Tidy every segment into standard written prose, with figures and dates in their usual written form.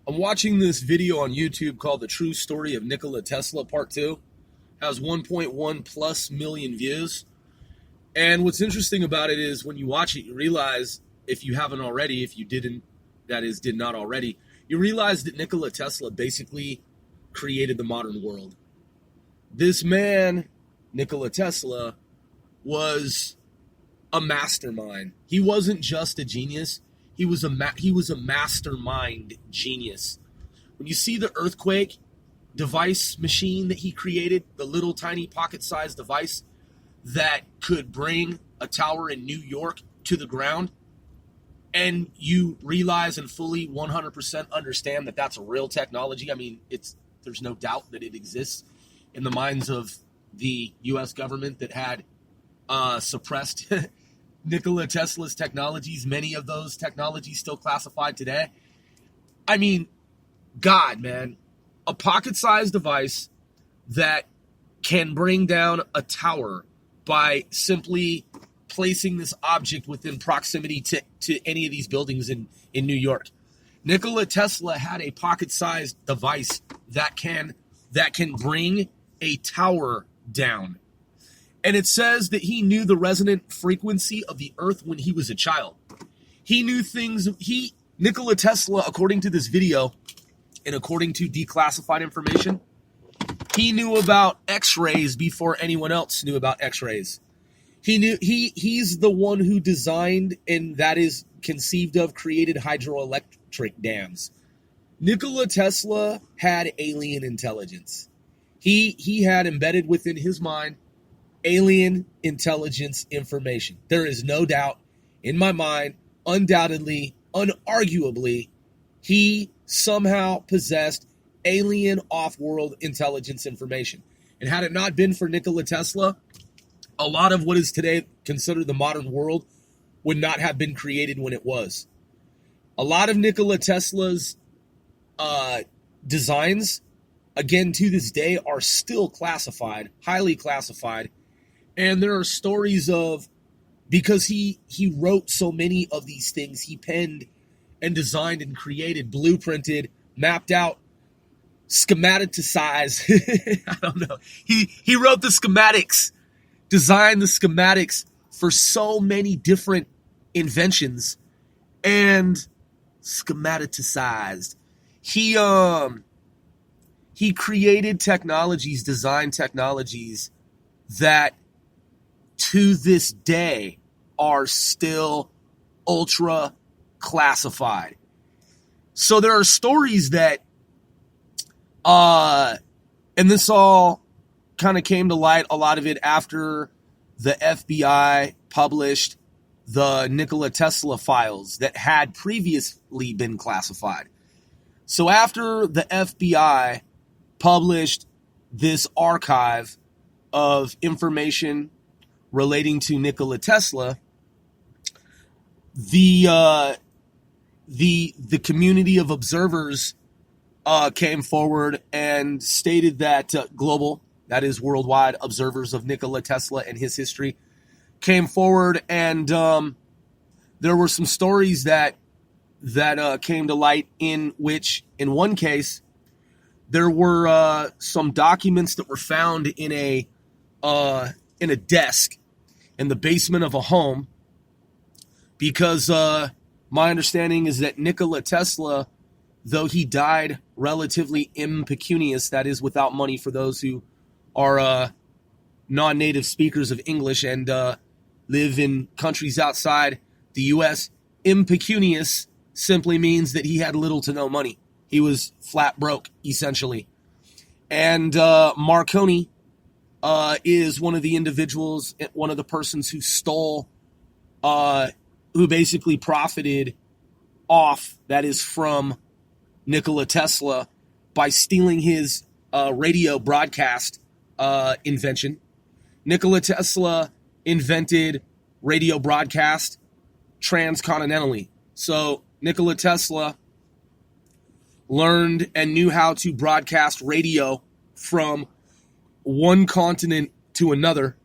I'm watching this video on YouTube called The True Story of Nikola Tesla Part 2. Has 1.1 plus million views. And what's interesting about it is when you watch it, you realize, if you haven't already, if you didn't, that is, did not already, you realize that Nikola Tesla basically created the modern world. This man, Nikola Tesla, was a mastermind. He wasn't just a genius. He was a mastermind genius. When you see the earthquake device machine that he created, the little tiny pocket-sized device that could bring a tower in New York to the ground, and you realize and fully 100% understand that that's a real technology. I mean, there's no doubt that it exists in the minds of the U.S. government that had suppressed Nikola Tesla's technologies, many of those technologies still classified today. I mean, God, man, a pocket-sized device that can bring down a tower by simply placing this object within proximity to any of these buildings in New York. Nikola Tesla had a pocket-sized device that can bring a tower down. And it says that he knew the resonant frequency of the earth when he was a child. He knew things. Nikola Tesla, according to this video and according to declassified information, he knew about X-rays before anyone else knew about X-rays. He's the one who designed, and that is conceived of, created hydroelectric dams. Nikola Tesla had alien intelligence. He had embedded within his mind alien intelligence information. There is no doubt in my mind, undoubtedly, unarguably, he somehow possessed alien off-world intelligence information. And had it not been for Nikola Tesla, a lot of what is today considered the modern world would not have been created when it was. A lot of Nikola Tesla's designs, again, to this day, are still classified, highly classified. And there are stories of, because he wrote so many of these things, he penned and designed and created, blueprinted, mapped out, schematicized. I don't know. He wrote the schematics, designed the schematics for so many different inventions, and schematicized. He created technologies, designed technologies that to this day are still ultra classified. So there are stories that, and this all kind of came to light, a lot of it after the FBI published the Nikola Tesla files that had previously been classified. So after the FBI published this archive of information relating to Nikola Tesla, the community of observers came forward and stated that global, that is worldwide, observers of Nikola Tesla and his history came forward, and there were some stories that came to light, in which, in one case, there were some documents that were found in a desk in the basement of a home, because my understanding is that Nikola Tesla, though he died relatively impecunious, that is, without money for those who are non-native speakers of English and live in countries outside the U.S., impecunious simply means that he had little to no money. He was flat broke, essentially. And Marconi is one of the individuals, one of the persons who stole, who basically profited off, that is, from Nikola Tesla by stealing his radio broadcast invention. Nikola Tesla invented radio broadcast transcontinentally. So Nikola Tesla learned and knew how to broadcast radio from one continent to another,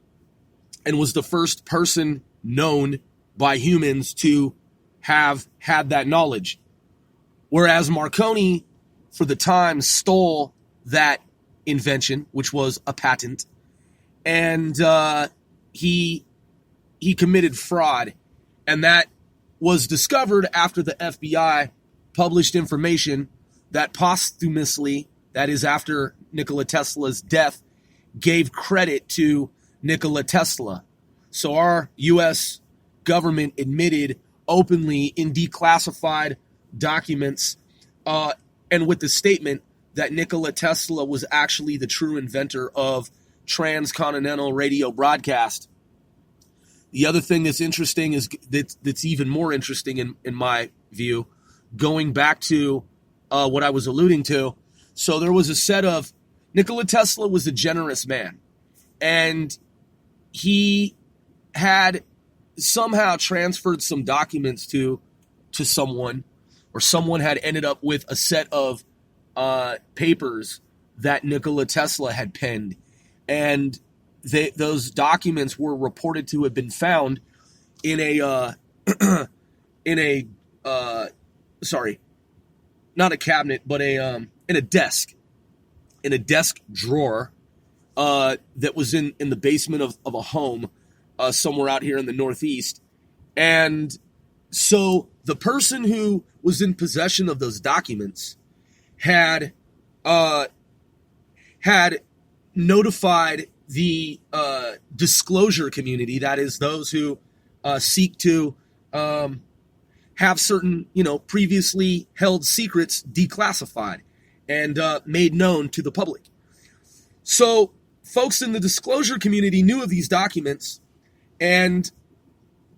and was the first person known by humans to have had that knowledge. Whereas Marconi for the time, stole that invention, which was a patent, and he committed fraud, and that was discovered after the FBI published information that posthumously, that is after Nikola Tesla's death, gave credit to Nikola Tesla. So our U.S. government admitted openly in declassified documents and with the statement that Nikola Tesla was actually the true inventor of transcontinental radio broadcast. The other thing that's interesting is that's even more interesting in my view, going back to what I was alluding to. So there was a set of, Nikola Tesla was a generous man, and he had somehow transferred some documents to someone, or someone had ended up with a set of papers that Nikola Tesla had penned, and those documents were reported to have been found in a not a cabinet, but in a desk drawer that was in the basement of a home somewhere out here in the Northeast. And so the person who was in possession of those documents had notified the disclosure community, that is those who seek to have certain, previously held secrets declassified and made known to the public. So folks in the disclosure community knew of these documents and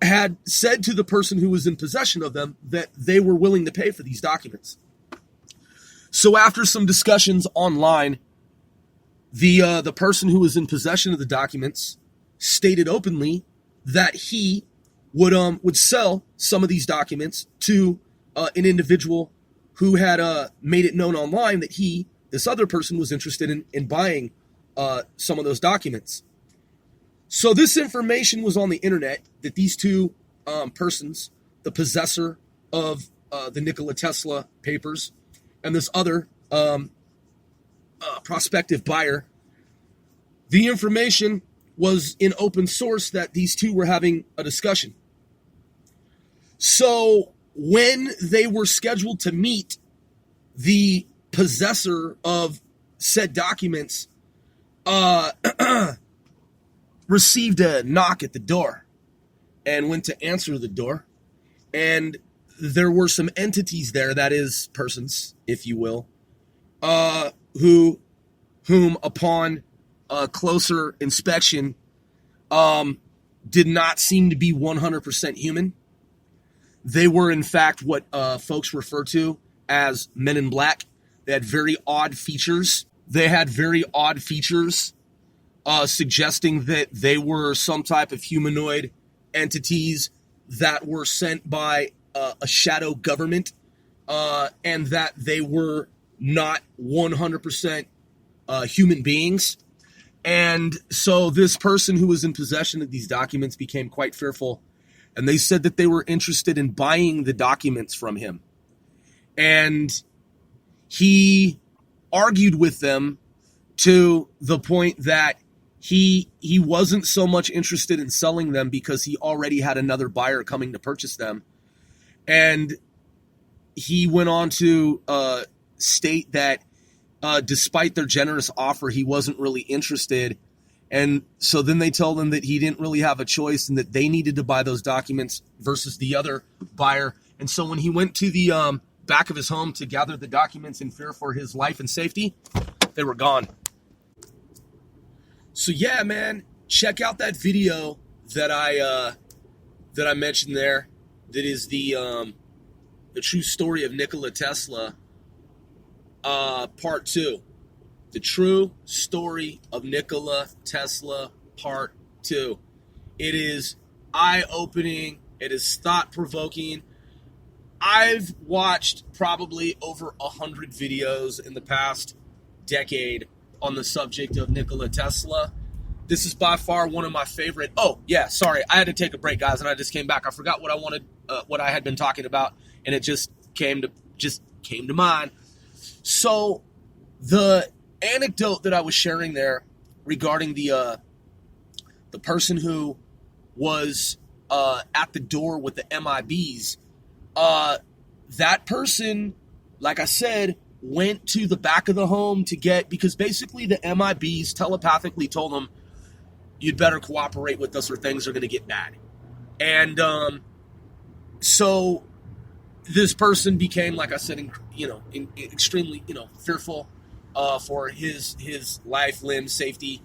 had said to the person who was in possession of them that they were willing to pay for these documents. So after some discussions online, the person who was in possession of the documents stated openly that he would sell some of these documents to an individual who had made it known online that this other person was interested in buying some of those documents. So this information was on the internet that these two persons, the possessor of the Nikola Tesla papers and this other prospective buyer, the information was in open source that these two were having a discussion. So when they were scheduled to meet, the possessor of said documents received a knock at the door and went to answer the door. And there were some entities there, that is persons, if you will, whom upon closer inspection did not seem to be 100% human. They were, in fact, what folks refer to as men in black. They had very odd features. Suggesting that they were some type of humanoid entities that were sent by a shadow government, and that they were not 100% human beings. And so this person who was in possession of these documents became quite fearful, and they said that they were interested in buying the documents from him. And he argued with them to the point that he wasn't so much interested in selling them because he already had another buyer coming to purchase them. And he went on to state that despite their generous offer, he wasn't really interested. And so then they told him that he didn't really have a choice and that they needed to buy those documents versus the other buyer. And so when he went to the back of his home to gather the documents in fear for his life and safety, they were gone. So yeah, man, check out that video that I mentioned there. That is the true story of Nikola Tesla, part 2. The true story of Nikola Tesla, part 2. It is eye-opening. It is thought-provoking. I've watched probably over 100 videos in the past decade on the subject of Nikola Tesla. This is by far one of my favorite. Oh, yeah, sorry. I had to take a break, guys, and I just came back. I forgot what I wanted, what I had been talking about, and it just came to mind. So the anecdote that I was sharing there regarding the person who was at the door with the MIBs, that person, like I said, went to the back of the home to get, because basically the MIBs telepathically told him, you'd better cooperate with us or things are going to get bad. And so this person became, like I said, extremely, fearful for his life, limb, safety,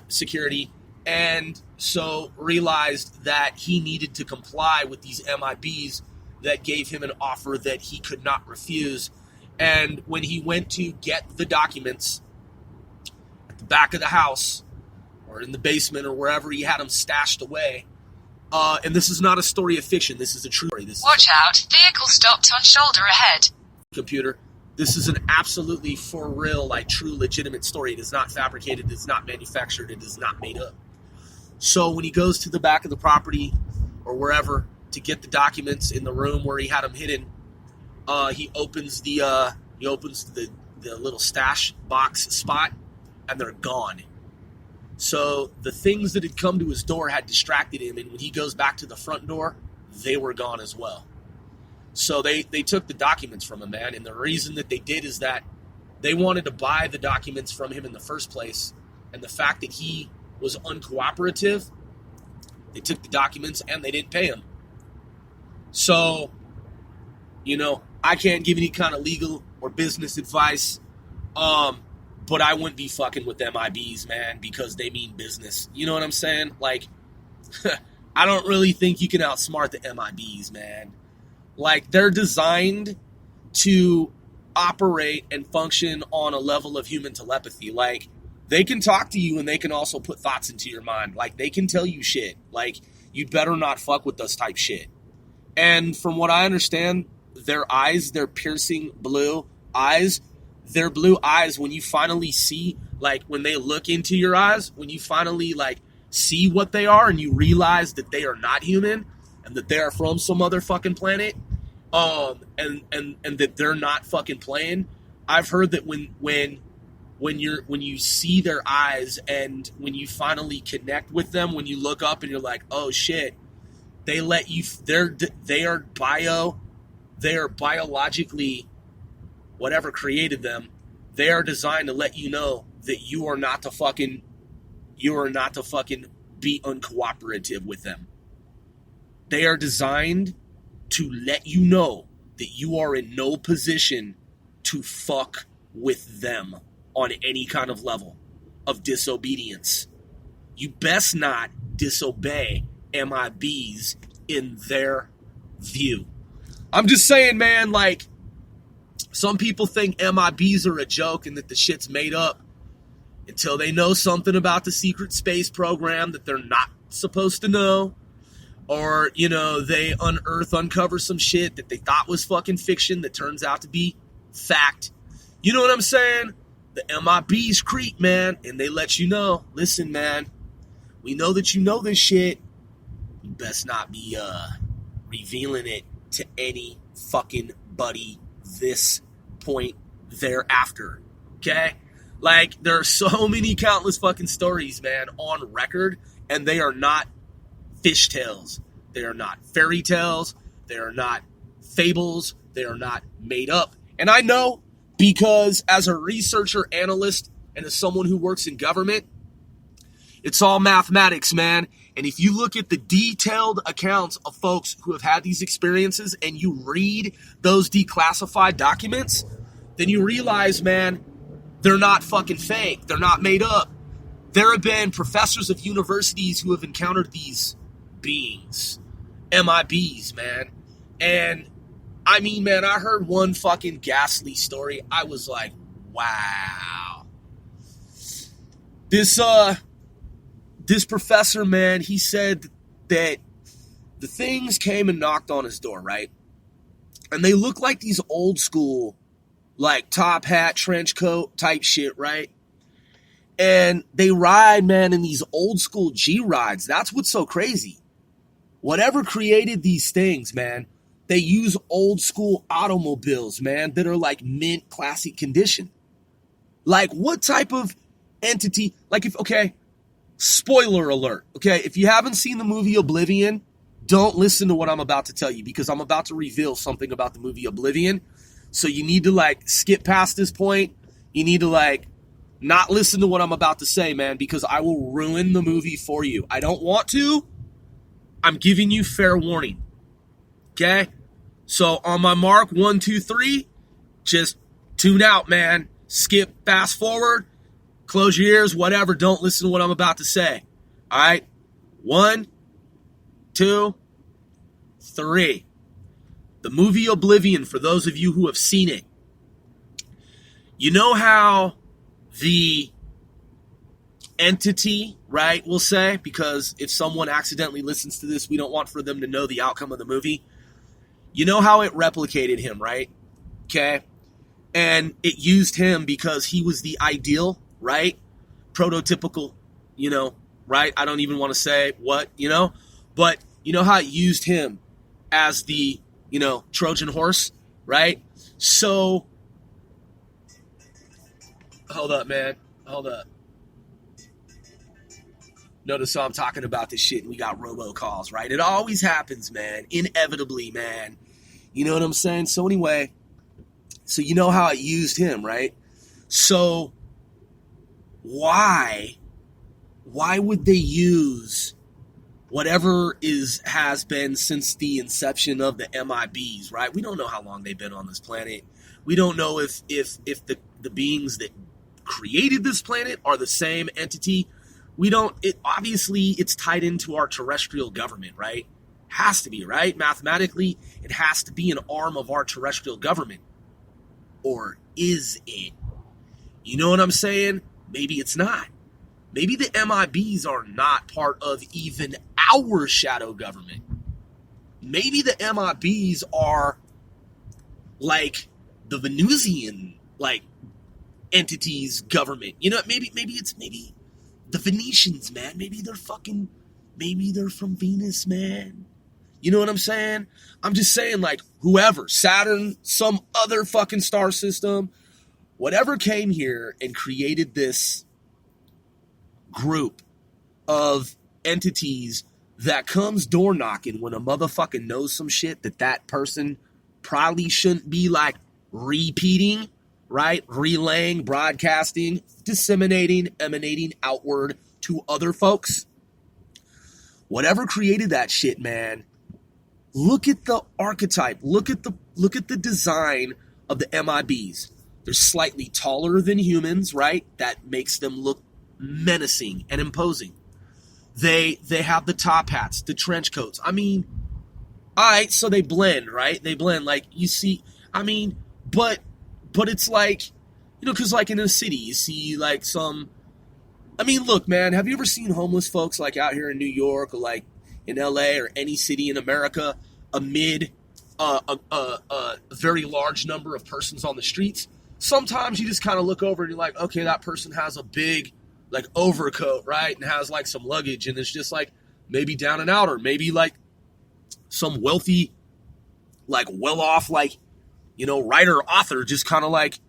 security, and so realized that he needed to comply with these MIBs that gave him an offer that he could not refuse. And when he went to get the documents at the back of the house or in the basement or wherever he had them stashed away, and this is not a story of fiction, this is a true story. Watch out, vehicle stopped on shoulder ahead. Computer. This is an absolutely for real, like true, legitimate story. It is not fabricated, it is not manufactured, it is not made up. So when he goes to the back of the property or wherever to get the documents in the room where he had them hidden, he opens the little stash box spot, and they're gone. So the things that had come to his door had distracted him, and when he goes back to the front door, they were gone as well. So they took the documents from him, man, and the reason that they did is that they wanted to buy the documents from him in the first place, and the fact that he was uncooperative, they took the documents and they didn't pay him. So, I can't give any kind of legal or business advice, but I wouldn't be fucking with MIBs, man, because they mean business. You know what I'm saying? Like, I don't really think you can outsmart the MIBs, man. Like, they're designed to operate and function on a level of human telepathy. Like, they can talk to you and they can also put thoughts into your mind. Like, they can tell you shit. Like, you better not fuck with us type shit. And from what I understand, their eyes, their piercing blue eyes, their blue eyes, when you finally see, like, when they look into your eyes, when you finally, like, see what they are and you realize that they are not human and that they are from some other fucking planet, and that they're not fucking playing. I've heard that when you see their eyes and when you finally connect with them, when you look up and you're like, oh shit, they let you, they are biologically, whatever created them, they are designed to let you know that you are not to fucking be uncooperative with them. They are designed to let you know that you are in no position to fuck with them on any kind of level of disobedience. You best not disobey MIBs in their view. I'm just saying, man, like, some people think MIBs are a joke and that the shit's made up until they know something about the secret space program that they're not supposed to know. Or, they uncover some shit that they thought was fucking fiction that turns out to be fact. You know what I'm saying? The MIBs creep, man, and they let you know, listen, man, we know that you know this shit. You best not be revealing it to any fucking buddy this point thereafter, okay? Like, there are so many countless fucking stories, man, on record, and they are not fish tales. They are not fairy tales. They are not fables. They are not made up. And I know, because as a researcher, analyst, and as someone who works in government, it's all mathematics, man. And if you look at the detailed accounts of folks who have had these experiences and you read those declassified documents, then you realize, man, they're not fucking fake. They're not made up. There have been professors of universities who have encountered these beings, MIBs, man. And I mean, man, I heard one fucking ghastly story. I was like, wow. This professor, man, he said that the things came and knocked on his door, right? And they look like these old school, like top hat, trench coat type shit, right? And they ride, man, in these old school G rides. That's what's so crazy. Whatever created these things, man, They use old school automobiles, man, that are like mint classic condition. Like what type of entity, like if, okay, spoiler alert, okay, if you haven't seen the movie Oblivion, don't listen to what I'm about to tell you because I'm about to reveal something about the movie Oblivion. So you need to like skip past this point. You need to like not listen to what I'm about to say, man, because I will ruin the movie for you. I don't want to. I'm giving you fair warning. Okay? So on my mark, 1, 2, 3, just tune out, man. Skip, fast forward, close your ears, whatever. Don't listen to what I'm about to say. All right? 1, 2, 3. The movie Oblivion, for those of you who have seen it. You know how the entity, right, we'll say, because if someone accidentally listens to this, we don't want for them to know the outcome of the movie. You know how it replicated him, right? Okay? And it used him because he was the ideal, right? Prototypical, right? I don't even want to say what, but you know how it used him as the, Trojan horse, right? So, hold up, man. Hold up. Notice how I'm talking about this shit and we got robocalls, right? It always happens, man. Inevitably, man. You know what I'm saying? So anyway, so you know how it used him, right? So why would they use whatever has been since the inception of the MIBs, right? We don't know how long they've been on this planet. We don't know if the beings that created this planet are the same entity. Obviously it's tied into our terrestrial government, right? Has to be, right? Mathematically, it has to be an arm of our terrestrial government. Or is it? You know what I'm saying? Maybe it's not. Maybe the MIBs are not part of even our shadow government. Maybe the MIBs are like the Venusian, like, entities government. Maybe the Venetians, man. Maybe they're from Venus, man. You know what I'm saying? I'm just saying, like, whoever, Saturn, some other fucking star system, whatever came here and created this group of entities that comes door knocking when a motherfucker knows some shit that person probably shouldn't be, like, repeating, right? Relaying, broadcasting, disseminating, emanating outward to other folks. Whatever created that shit, man, look at the archetype. Look at the design of the MIBs. They're slightly taller than humans, right? That makes them look menacing and imposing. They have the top hats, the trench coats. I mean, all right, so they blend, right? They blend, like, you see, I mean, but it's like, because like in a city, you see like some, I mean, look, man, have you ever seen homeless folks like out here in New York or like in LA or any city in America amid a very large number of persons on the streets? Sometimes you just kind of look over and you're like, okay, that person has a big like overcoat, right? And has like some luggage and it's just like maybe down and out, or maybe like some wealthy, like well-off, like, writer, author, just kind of like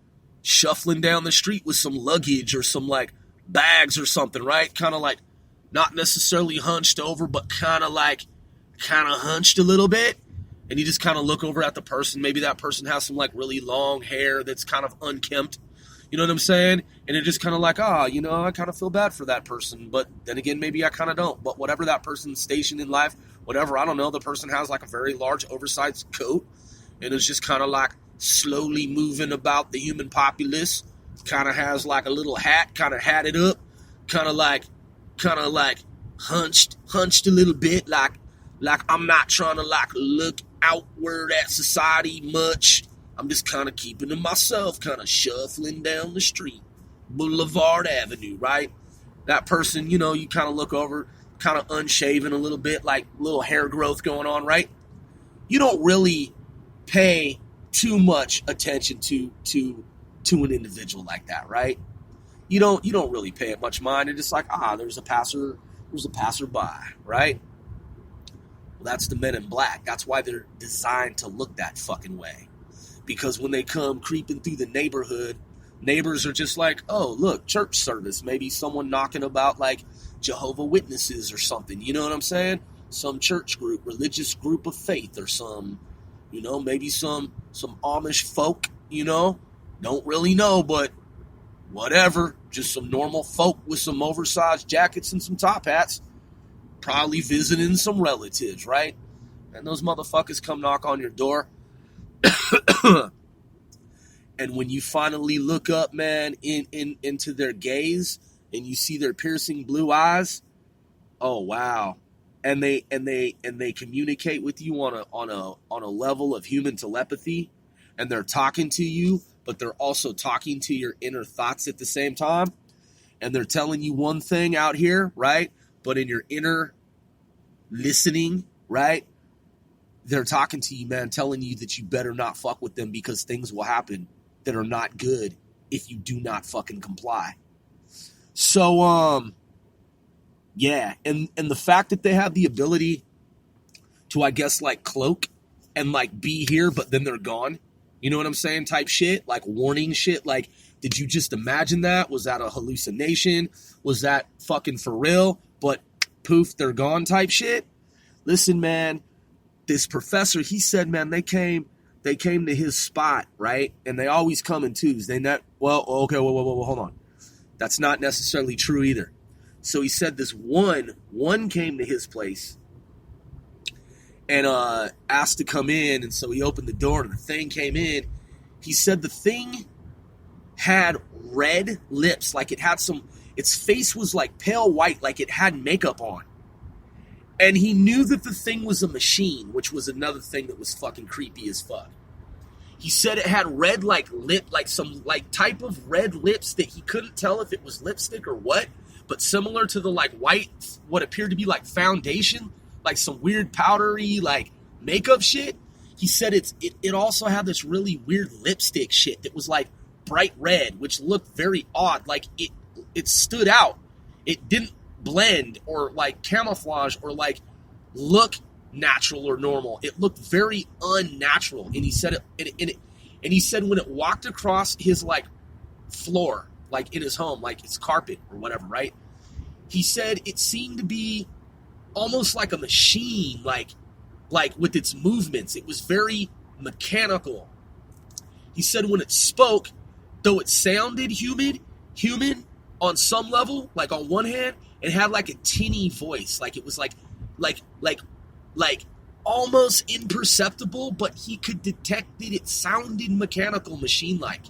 shuffling down the street with some luggage or some like bags or something, right? Kind of like not necessarily hunched over, but kind of hunched a little bit. And you just kind of look over at the person. Maybe that person has some like really long hair that's kind of unkempt. You know what I'm saying? And you're just kind of like, I kind of feel bad for that person. But then again, maybe I kind of don't. But whatever that person's station in life, whatever, I don't know, the person has like a very large oversized coat. And it's just kind of like slowly moving about the human populace. Kind of has like a little hat, kind of hatted up, kind of like hunched a little bit, like I'm not trying to like look outward at society much. I'm just kind of keeping to myself, kind of shuffling down the street, Boulevard Avenue, right? That person, you kind of look over, kind of unshaven a little bit, like little hair growth going on, right? You don't really pay too much attention to an individual like that, right? You don't really pay it much mind. It's just like, there's a passerby, right? Well, that's the men in black. That's why they're designed to look that fucking way. Because when they come creeping through the neighborhood, neighbors are just like, oh, look, church service. Maybe someone knocking about like Jehovah Witnesses or something. You know what I'm saying? Some church group, religious group of faith or some, you know, maybe some Amish folk, you know. Don't really know, but whatever. Just some normal folk with some oversized jackets and some top hats. Probably visiting some relatives, right? And those motherfuckers come knock on your door. And when you finally look up, man, into their gaze and you see their piercing blue eyes, oh wow. And they communicate with you on a level of human telepathy, and they're talking to you, but they're also talking to your inner thoughts at the same time. And they're telling you one thing out here, right? But in your inner listening, right? They're talking to you, man, telling you that you better not fuck with them because things will happen that are not good if you do not fucking comply. So, yeah. And the fact that they have the ability to, I guess, like cloak and like be here, but then they're gone. You know what I'm saying? Type shit, like warning shit. Like, did you just imagine that? Was that a hallucination? Was that fucking for real? But poof, they're gone type shit. Listen, man, this professor, he said, man, they came to his spot, right? And they always come in twos. Okay, whoa, hold on. That's not necessarily true either. So he said this one came to his place and asked to come in, and so he opened the door and the thing came in. He said the thing had red lips, like it had its face was like pale white, like it had makeup on. And he knew that the thing was a machine, which was another thing that was fucking creepy as fuck. He said it had red like lip, like some like type of red lips that he couldn't tell if it was lipstick or what, but similar to the like white, what appeared to be like foundation, like some weird powdery like makeup shit. He said it also had this really weird lipstick shit that was like bright red, which looked very odd. Like it stood out. It didn't blend or like camouflage or like look natural or normal. It looked very unnatural. And he said and he said when it walked across his like floor, like in his home, like it's carpet or whatever, right? He said it seemed to be almost like a machine, like with its movements. It was very mechanical. He said when it spoke, though it sounded human on some level, like on one hand, it had like a tinny voice, like it was like almost imperceptible, but he could detect that it sounded mechanical, machine-like.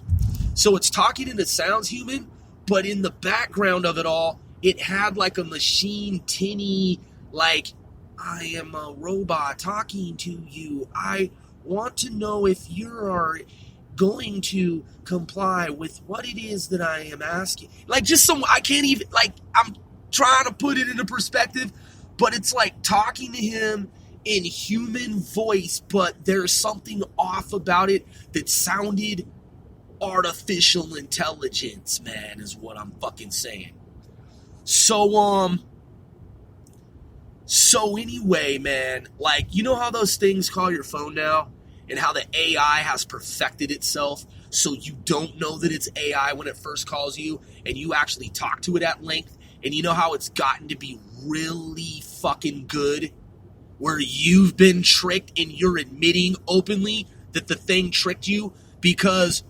So it's talking and it sounds human, but in the background of it all, it had like a machine tinny, like, I am a robot talking to you. I want to know if you are going to comply with what it is that I am asking. Like just I can't even, like, I'm trying to put it into perspective, but it's like talking to him in human voice, but there's something off about it that sounded artificial intelligence, man, is what I'm fucking saying. So anyway, man, like, you know how those things call your phone now? And how the AI has perfected itself so you don't know that it's AI when it first calls you, and you actually talk to it at length, and you know how it's gotten to be really fucking good, where you've been tricked and you're admitting openly that the thing tricked you because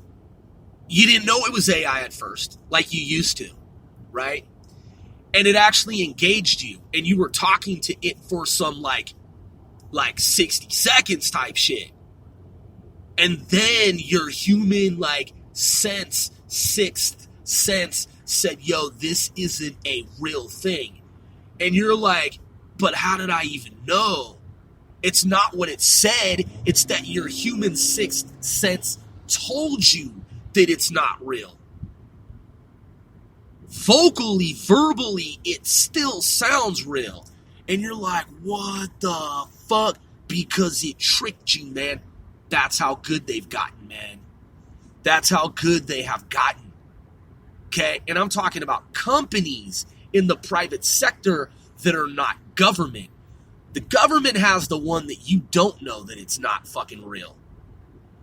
you didn't know it was AI at first, like you used to, right? And it actually engaged you, and you were talking to it for some like 60 seconds type shit. And then your human, like, sixth sense said, yo, this isn't a real thing. And you're like, but how did I even know? It's not what it said. It's that your human sixth sense told you that it's not real. Vocally, verbally, it still sounds real. And you're like, what the fuck? Because it tricked you, man. That's how good they've gotten, man. That's how good they have gotten. Okay? And I'm talking about companies in the private sector that are not government. The government has the one that you don't know that it's not fucking real.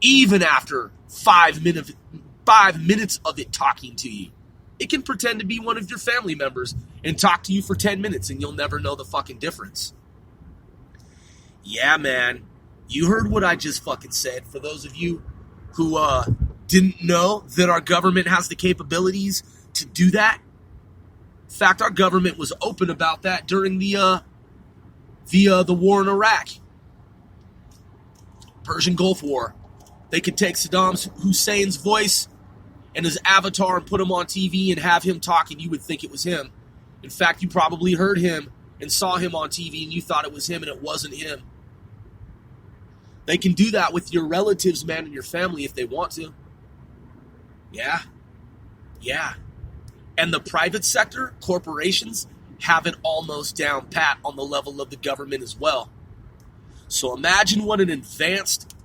Even after 5 minutes of it talking to you. It can pretend to be one of your family members and talk to you for 10 minutes and you'll never know the fucking difference. Yeah, man. You heard what I just fucking said. For those of you who didn't know that our government has the capabilities to do that. In fact, our government was open about that during the war in Iraq. Persian Gulf War. They could take Saddam Hussein's voice and his avatar and put him on TV and have him talk and you would think it was him. In fact, you probably heard him and saw him on TV and you thought it was him and it wasn't him. They can do that with your relatives, man, and your family if they want to. Yeah. And the private sector, corporations, have it almost down pat on the level of the government as well. So imagine what an advanced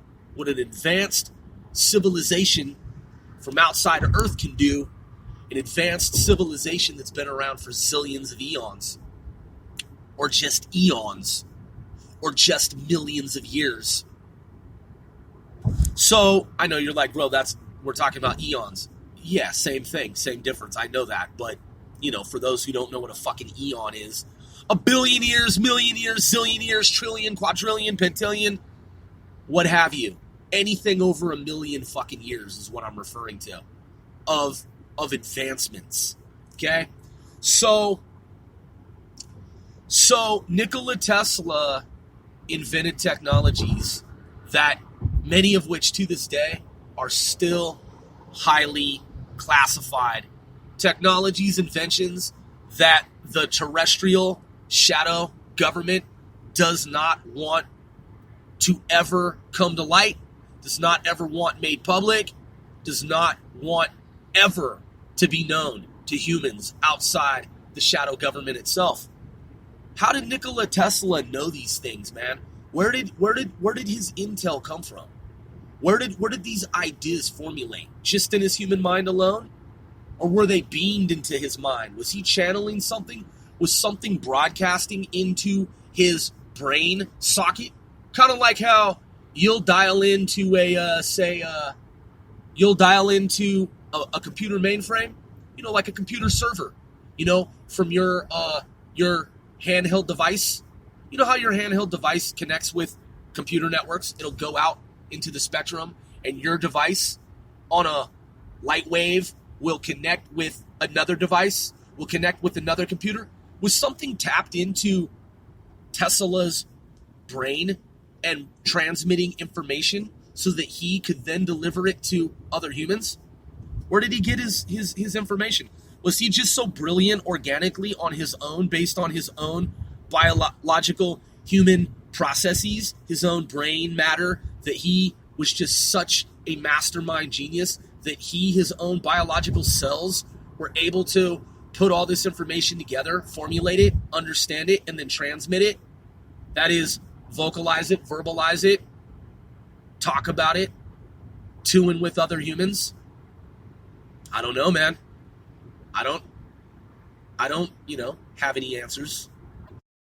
civilization from outside of Earth can do, an advanced civilization that's been around for zillions of eons, or just eons, or just millions of years. So, I know you're like, bro, we're talking about eons. Yeah, same thing, same difference, I know that, but, for those who don't know what a fucking eon is, a billion years, million years, zillion years, trillion, quadrillion, pentillion, what have you. Anything over a million fucking years is what I'm referring to of advancements. Okay? So Nikola Tesla invented technologies that many of which to this day are still highly classified. Technologies, inventions that the terrestrial shadow government does not want to ever come to light, does not ever want made public, does not want ever to be known to humans outside the shadow government itself. How did Nikola Tesla know these things, man? Where did his intel come from? Where did these ideas formulate? Just in his human mind alone? Or were they beamed into his mind? Was he channeling something? Was something broadcasting into his brain socket? Kind of like how you'll dial into a computer mainframe, like a computer server, from your handheld device. You know how your handheld device connects with computer networks? It'll go out into the spectrum, and your device on a light wave will connect with another device, will connect with another computer. Was something tapped into Tesla's brain and transmitting information so that he could then deliver it to other humans? Where did he get his information? Was he just so brilliant organically on his own, based on his own biological human processes, his own brain matter, that he was just such a mastermind genius that his own biological cells were able to put all this information together, formulate it, understand it, and then transmit it? That is, vocalize it, verbalize it, talk about it to and with other humans? I don't know, man. I don't have any answers.